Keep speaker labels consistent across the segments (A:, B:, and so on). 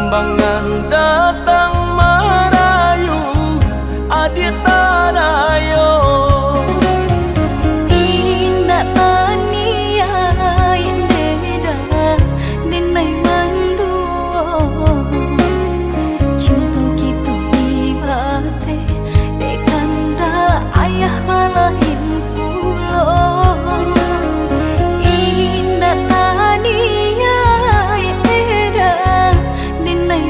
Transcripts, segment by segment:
A: Timbangan datang merayu adik tadayo.
B: Indah tania yang beda denai manduo. Cinta gitu ibate dekanda ayah balahin pulo. Indah tania yang beda denai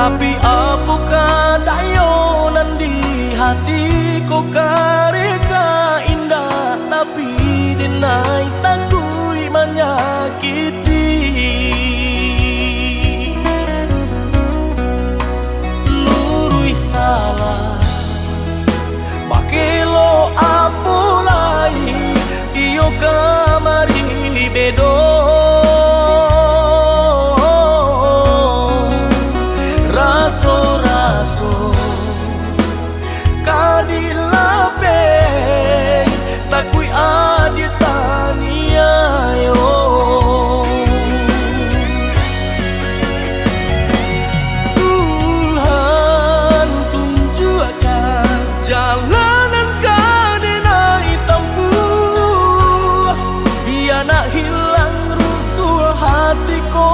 A: Tapi apakah dayo nandi hatiku kareka indah, tapi denai takui menyakiti. Lurui salah bakelo apulai iyo kamari bedo. Raso-raso kadilapeng takui aditania yo. Tuhan tunjukkan jalanan kadenai tempuh, biar nak hilang rusuh hatiku.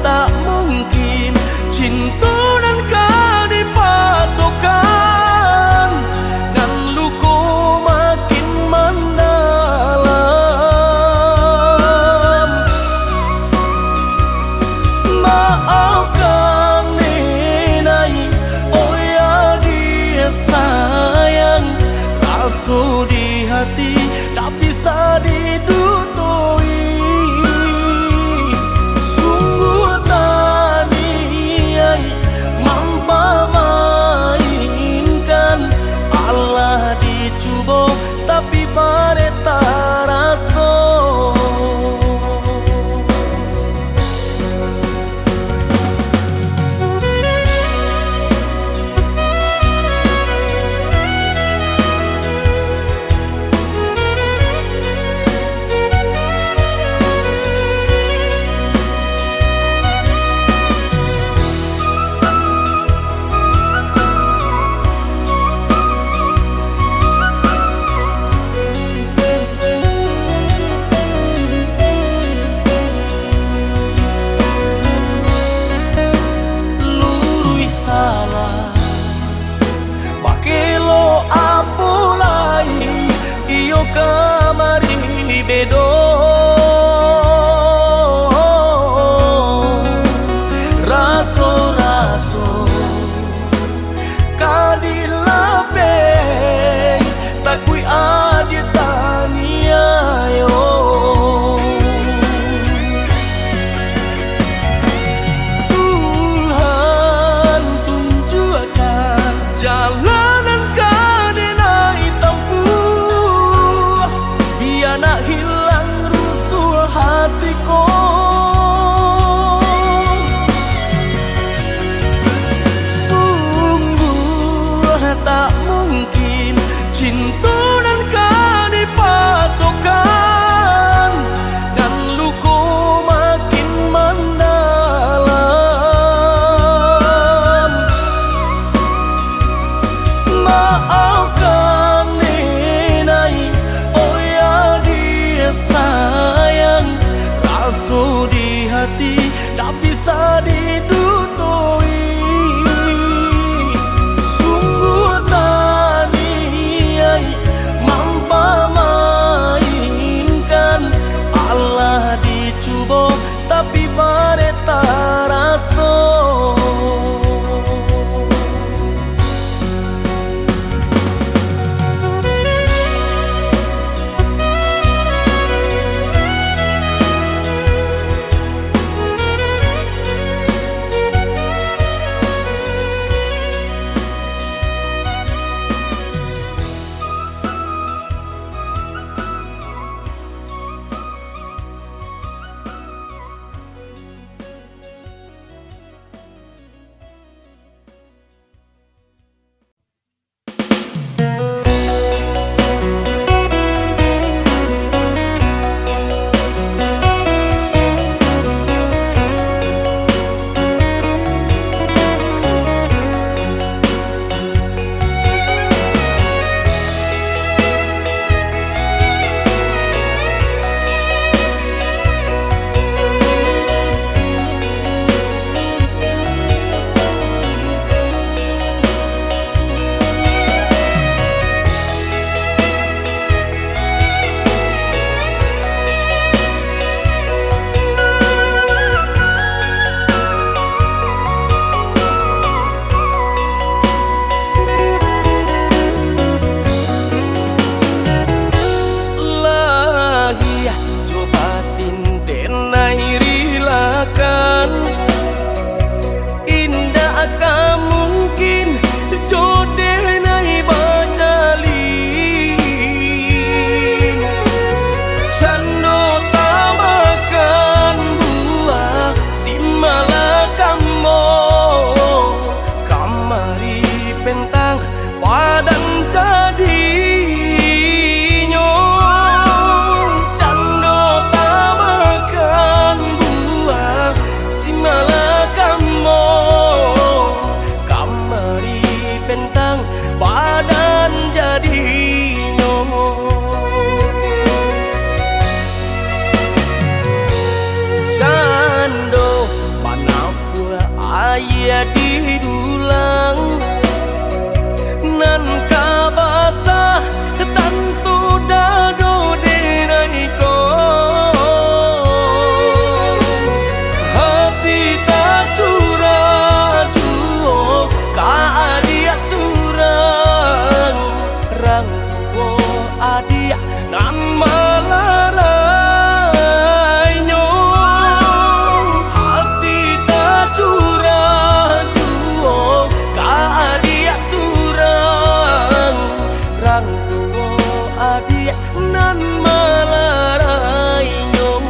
A: Tak mungkin cinta dan kau dipasokkan, dan luka makin mendalam. Maafkan nenai, oh ya dia sayang, rasa adia nan melarai nyong hati tak curah juo ka adia surang rang tuo adia nan melarai nyong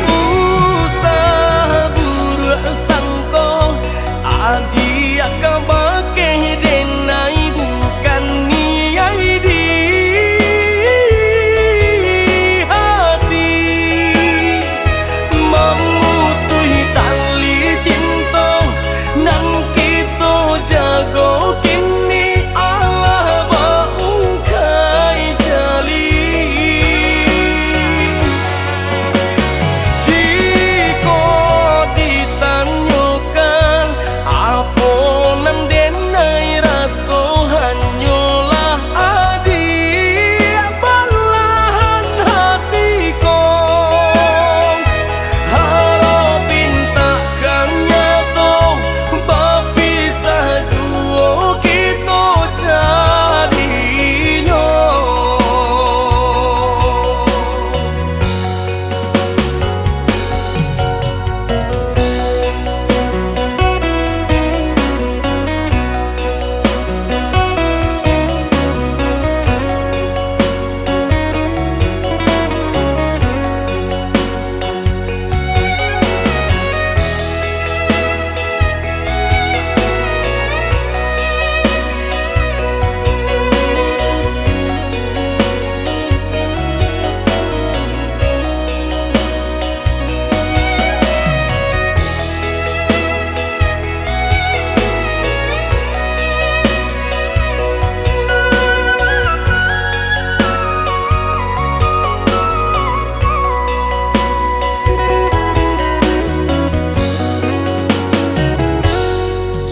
A: usah buruk sangko adia kabake denai bukan niai di hati memutui tali cinta nan kita jago kini Allah baungkai jali jika ditanyakan apa nan denai raso hanyalah adik balahan hatiku harapin takkan nyata berpisah jua kita jadinya.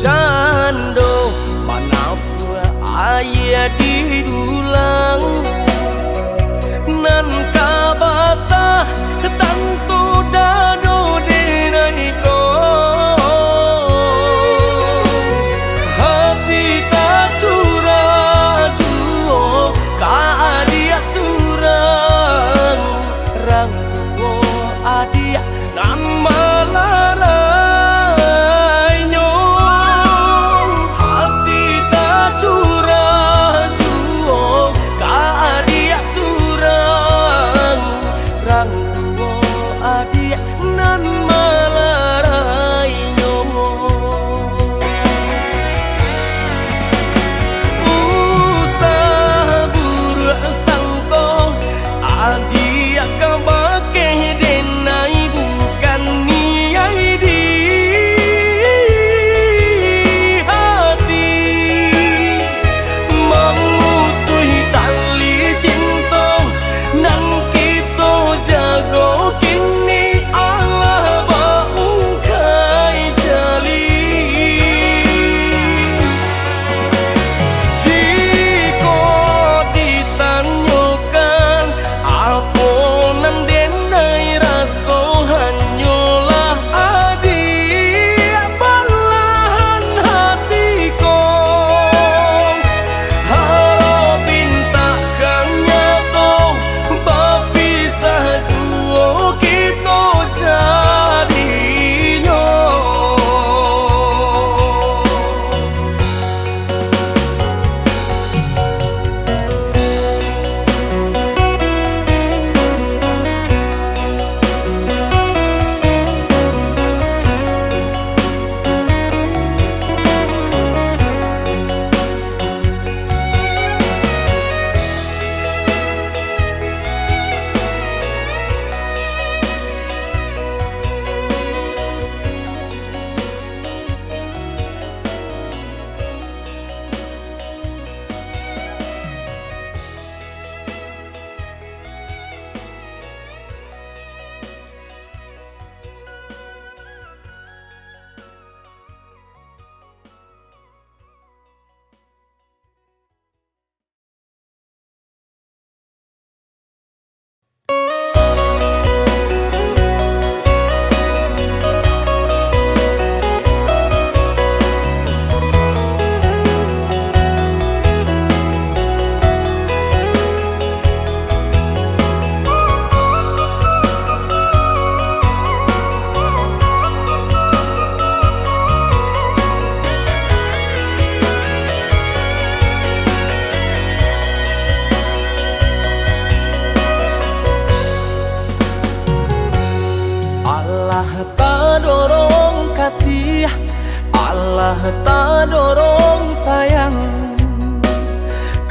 A: Cando manapun ayah didulang nan kabasa tantu dado denai ko hati tak curah juo ka adia surang rang tuo adia nan melarai nyong hati tak curah juo ka adia surang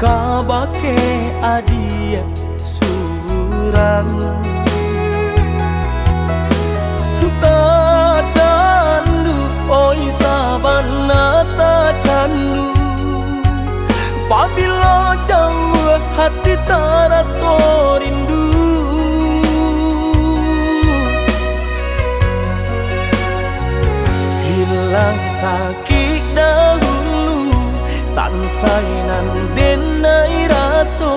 A: kabake adia surang ta candu oi sabana ta candu pabila jauh hati terasa rindu hilang sakit dahulu sansainan denai raso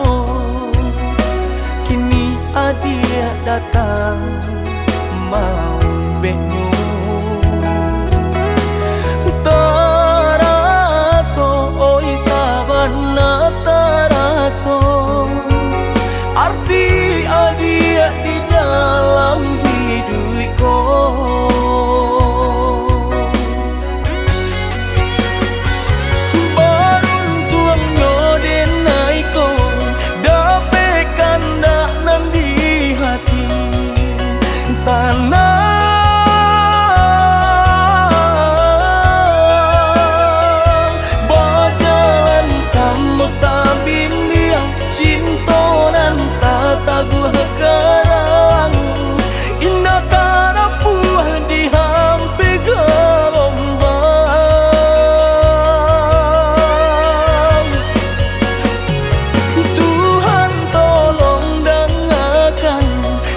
A: kini adia datang mau benyo taraso oi sabana taraso arti adia di dalam hidupku sana berjalan sama sambil yang cinta dan satagu karang indah karena puah di hampir gelombang Tuhan tolong dengarkan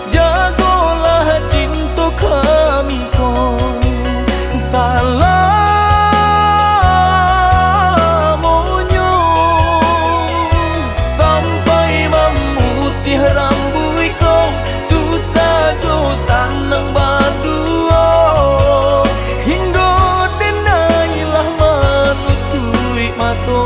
A: jagolah cinta kami kau salah monyo sampai memutih rambut kau susah jo sanang berdua hingga denailah menutui mata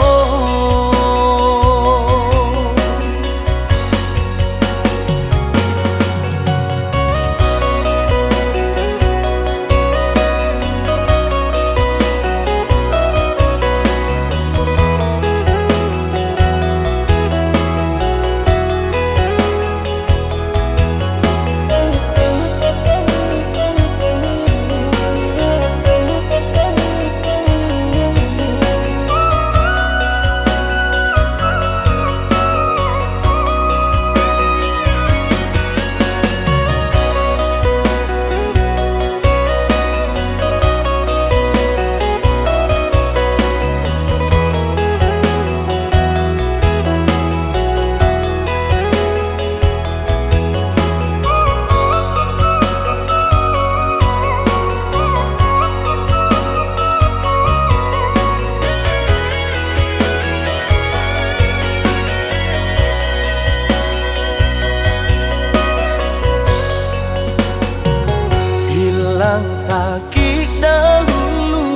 A: hilang sakit dahulu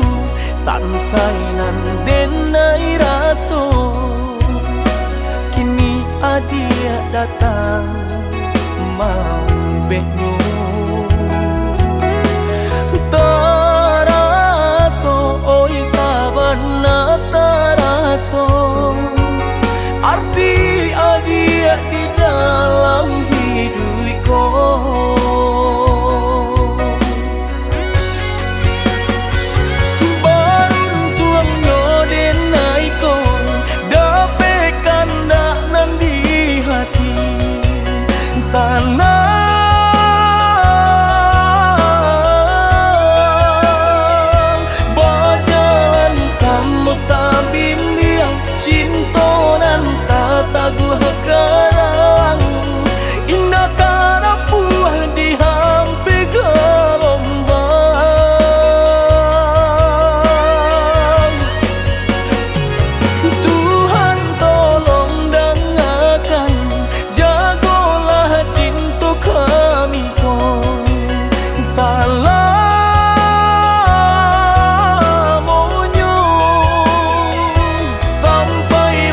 A: sansainan denai raso kini adia datang mau benyo taraso oi sabana taraso arti adia di dalam hidupku sana berjalan sama sambil yang cinta dan satagu karang indah karena puah di hampir gelombang Tuhan tolong dengarkan jagolah cinta kami kau salah monyo sampai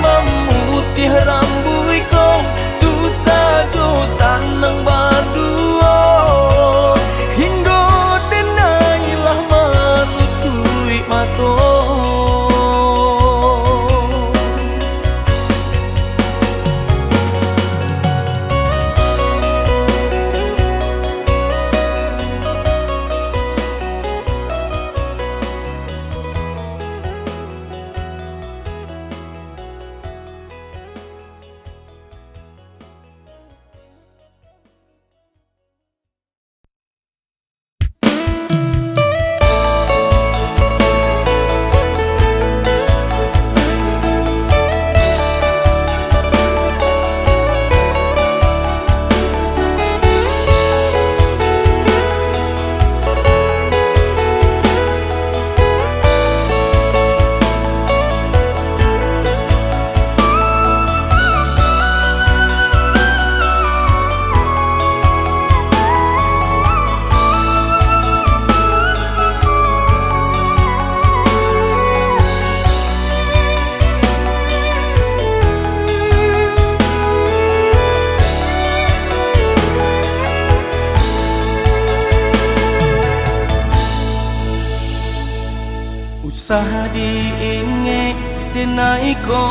A: Usaha diinge denai ko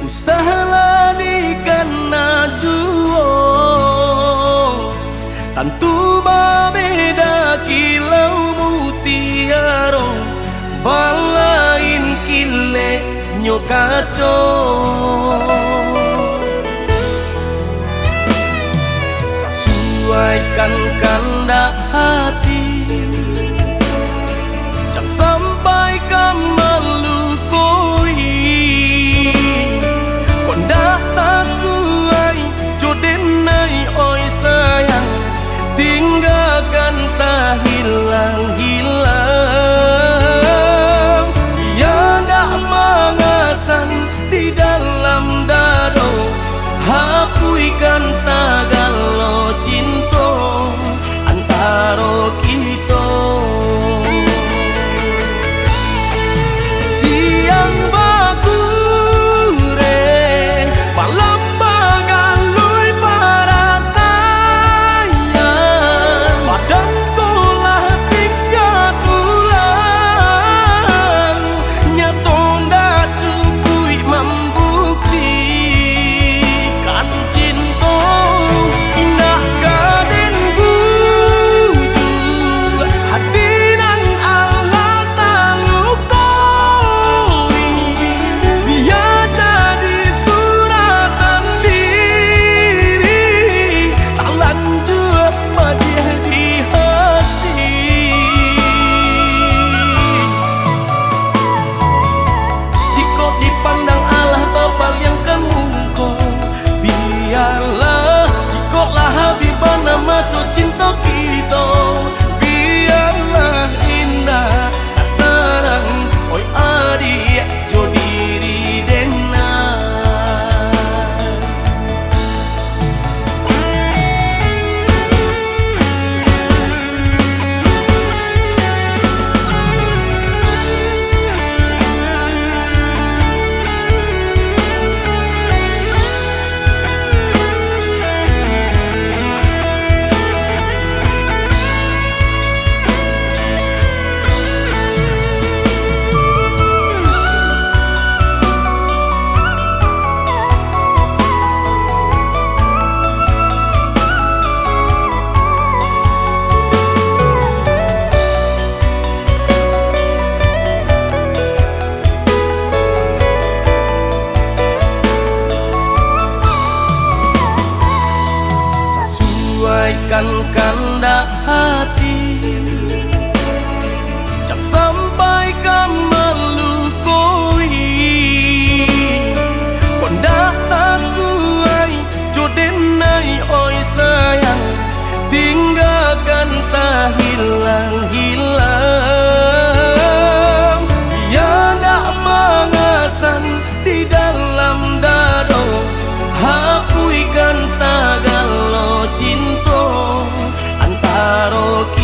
A: usaha lah di kana juo tantu babeda kilau mutiaro balain kile nyokaco sesuaikan kandak hati jangan sampai kamalukoi kondak sesuai jodenai oi sayang tinggalkan sahilang-hilang dia tak mengasan di dalam dado hapuikan sagalo cinta antara kita siang bagure malam bagalui para sayang padam kolah tiga tulang nyato ndak cukui membuktikan cinta indah kaden bujur hati nan Allah talukoi biar jadi suratan diri tak lanjut menjadi hati jika dipandang Allah tebal yang kemungko biarlah jika lah habibana masuk cinta kita biarlah indah kasarang oi adik jo diri denai sesuaikan kandak hati jangan sampai kamalukoi kondak sesuai jodenai oi sayang tinggalkan sahilang-hilang dia tak mengasan di dalam dado hapuikan sagalo cinta antara kita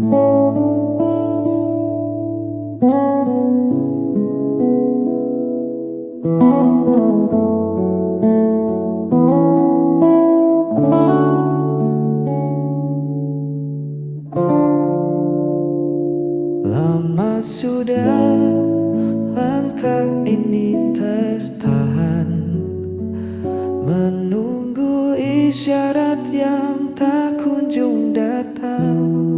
A: Lama sudah langkah ini tertahan, menunggu isyarat yang tak kunjung datang.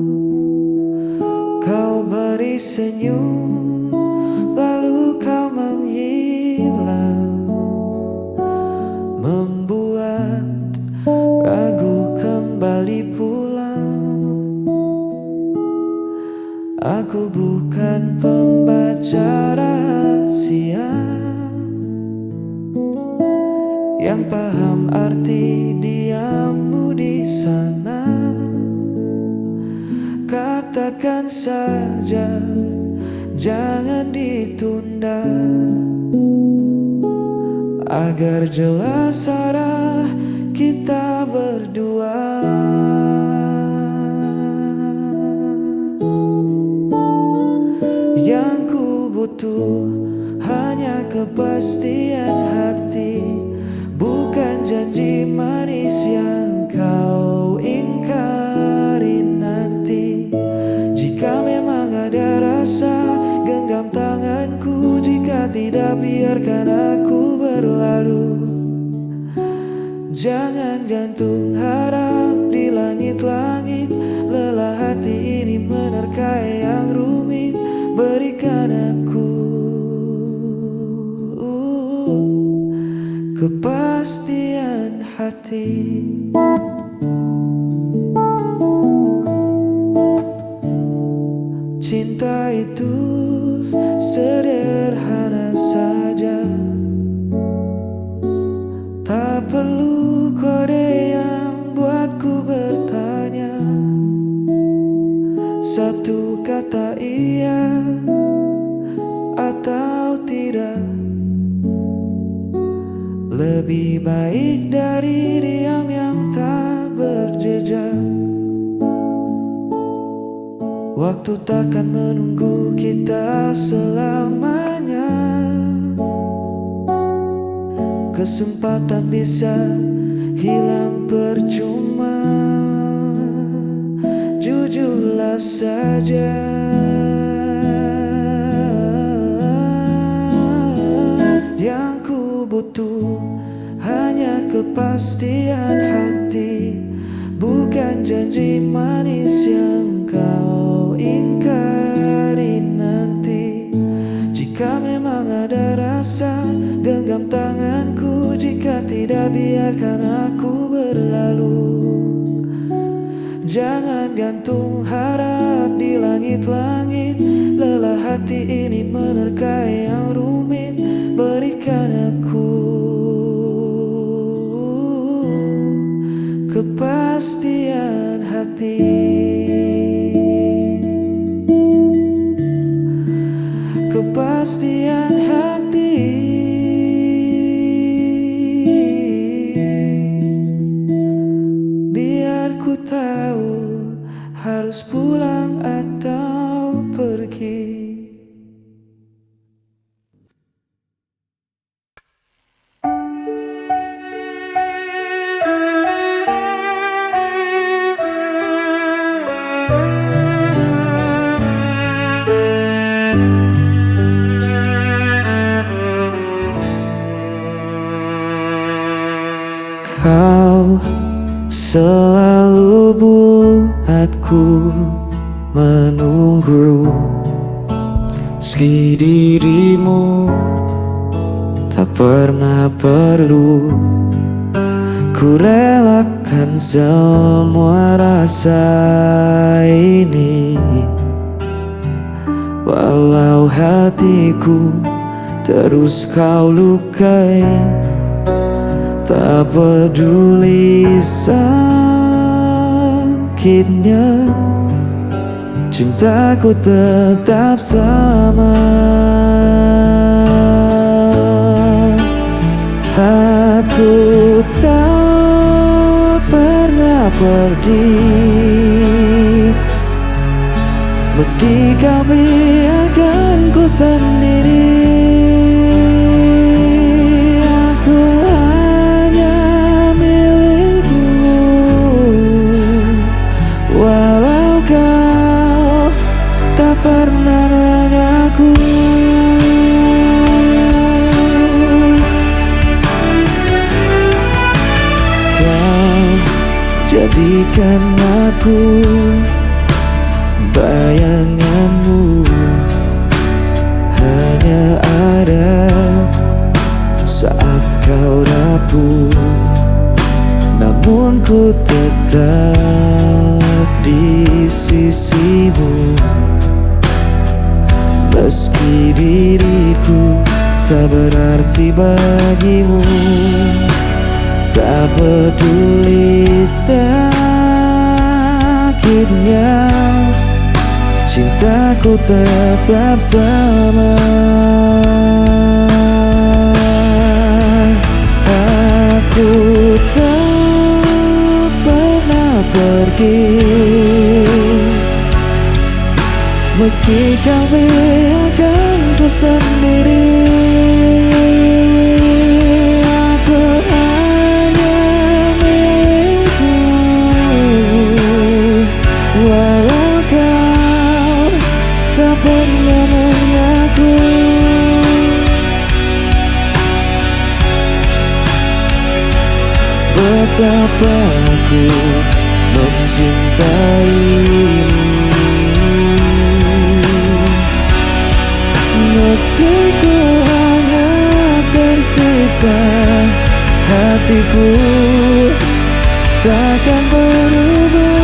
A: Kau beri senyum, lalu kau menghilang, membuat ragu kembali pulang. Aku bukan pembaca rahasia yang paham arti diammu di sana. Katakan saja, jangan ditunda, agar jelas arah kita berdua. Yang ku butuh hanya kepastian hati, bukan janji manis yang kau ingkari nanti. Jika memang ada rasa, genggam tanganku. Jika tidak, biarkan aku berlalu. Jangan gantung harap di langit-langit. Lelah hati ini menerka yang rumit. Berikan aku kepastian hati. Cinta itu sederhana saja, tak perlu kode yang buatku bertanya. Satu kata iya atau tidak, lebih baik dari diam yang tak berjejak. Waktu takkan menunggu kita selamanya. Kesempatan bisa hilang percuma. Jujurlah saja, yang ku butuh hanya kepastian hati, bukan janji manis yang kau ingkari nanti. Jika memang ada rasa, genggam tanganku. Jika tidak, biarkan aku berlalu. Jangan gantung harap di langit-langit. Lelah hati ini menerka yang rumit. Berikan aku kepastian hati. Kepastian hati. Biar ku tahu harus pulang atau pergi. Kau selalu buatku menunggu, meski dirimu tak pernah perlu. Ku relakan semua rasa ini, walau hatiku terus kau lukai. Tak peduli sakitnya, cintaku tetap sama. Aku tak pernah pergi Meski kau biarkan ku sendiri, aku hanya milikmu. Walau kau tak pernah mengaku. Kau jadikan aku bayanganmu, hanya ada saat kau rapuh. Namun ku tetap di sisimu, meski diriku tak berarti bagimu. Tak peduli sakitnya, cintaku tetap sama. Aku tak pernah pergi, meski kau biarkan ku sendiri. Aku hanya milikmu, walau kau tak pernah mengaku. Betapa aku mencintaimu, meski ku hanya tersisa, hatiku takkan berubah.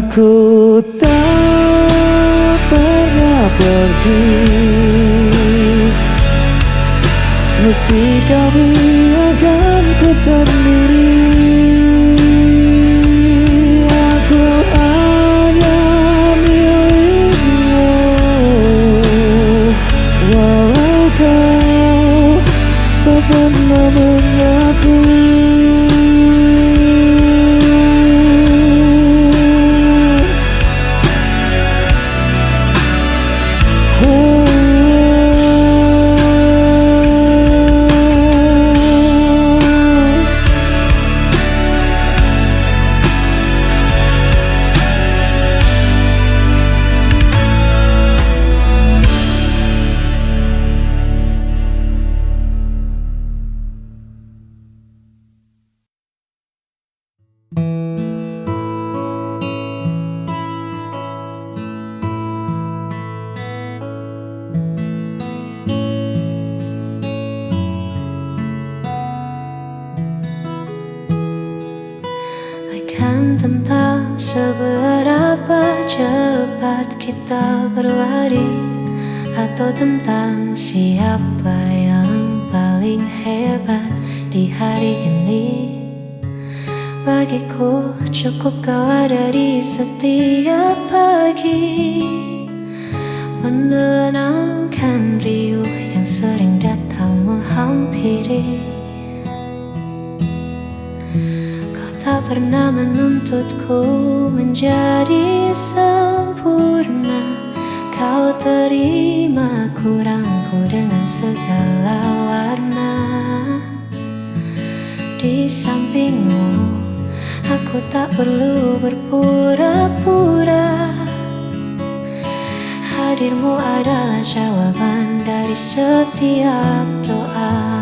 A: Aku tak pernah pergi, meski kau biarkan ku sendiri. Aku hanya milikmu, walau kau tak pernah mengaku.
B: Kan tentang seberapa cepat kita berlari, atau tentang siapa yang paling hebat di hari ini. Bagiku cukup kau ada di setiap pagi, menenangkan riuh yang sering datang menghampiri. Tak pernah menuntutku menjadi sempurna. Kau terima kurangku dengan segala warna. Di sampingmu aku tak perlu berpura-pura. Hadirmu adalah jawaban dari setiap doa.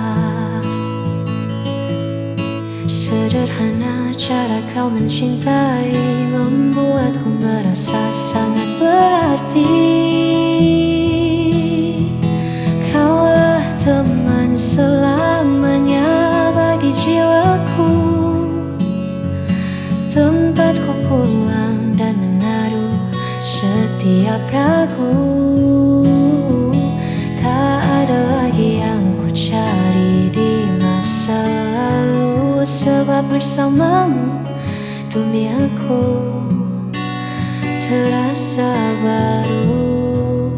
B: Sederhana cara kau mencintai, membuatku merasa sangat berarti. Kaulah teman selamanya bagi jiwaku, tempatku pulang dan menaruh setiap ragu. Tak ada lagi yang ku cari di masa lalu. sebab bersamamu duniaku terasa baru.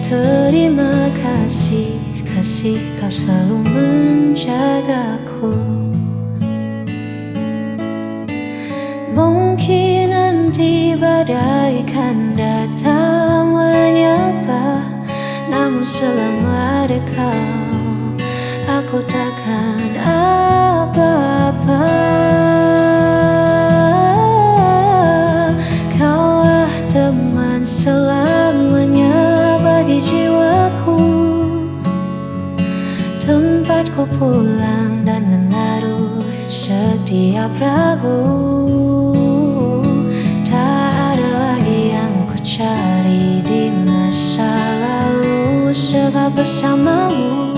B: Terima kasih, kasih kau selalu menjagaku. Mungkin nanti badai kan datang menyapa, namun selama ada kau, aku takkan apa-apa. Kaulah teman selamanya bagi jiwaku, tempatku pulang dan menaruh setiap ragu. Tak ada lagi yang ku cari di masa lalu, sebab bersamamu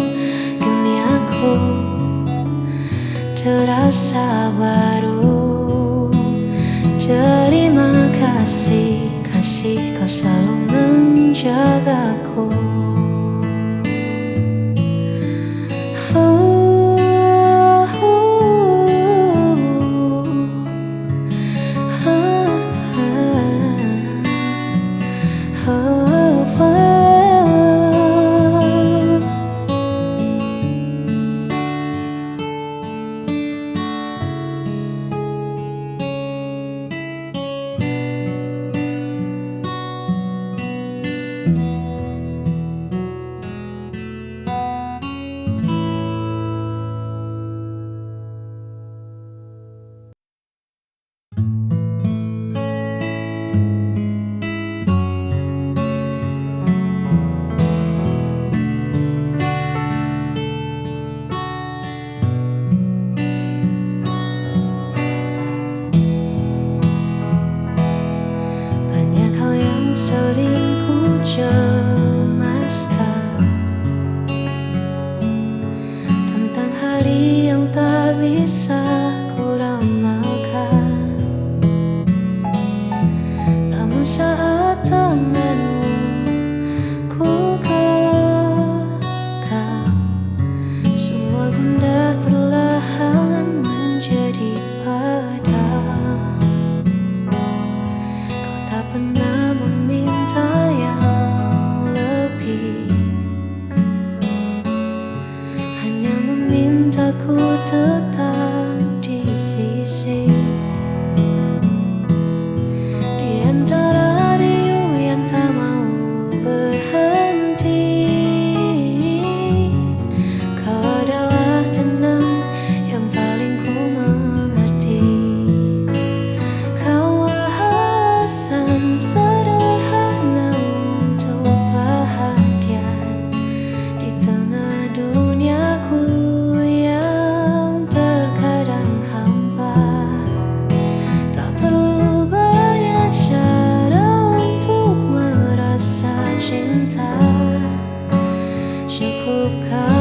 B: duniaku terasa baru. Terima kasih, kasih kau selalu menjagaku. Sering ku cemaskan tentang hari yang tak bisa ku ramalkan, namun saat tanganmu ku genggam, semua gundah perlahan menjadi padam. Kau tak pernah meminta yang lebih, hanya memintaku tetap di sisi. Di antara riuh yang tak mau berhenti, kau adalah tenang yang paling ku mengerti. Kau alasan sederhana untuk bahagia di tengah duniaku yang terkadang hampa. Tak perlu banyak cara untuk merasa cinta, cukup kau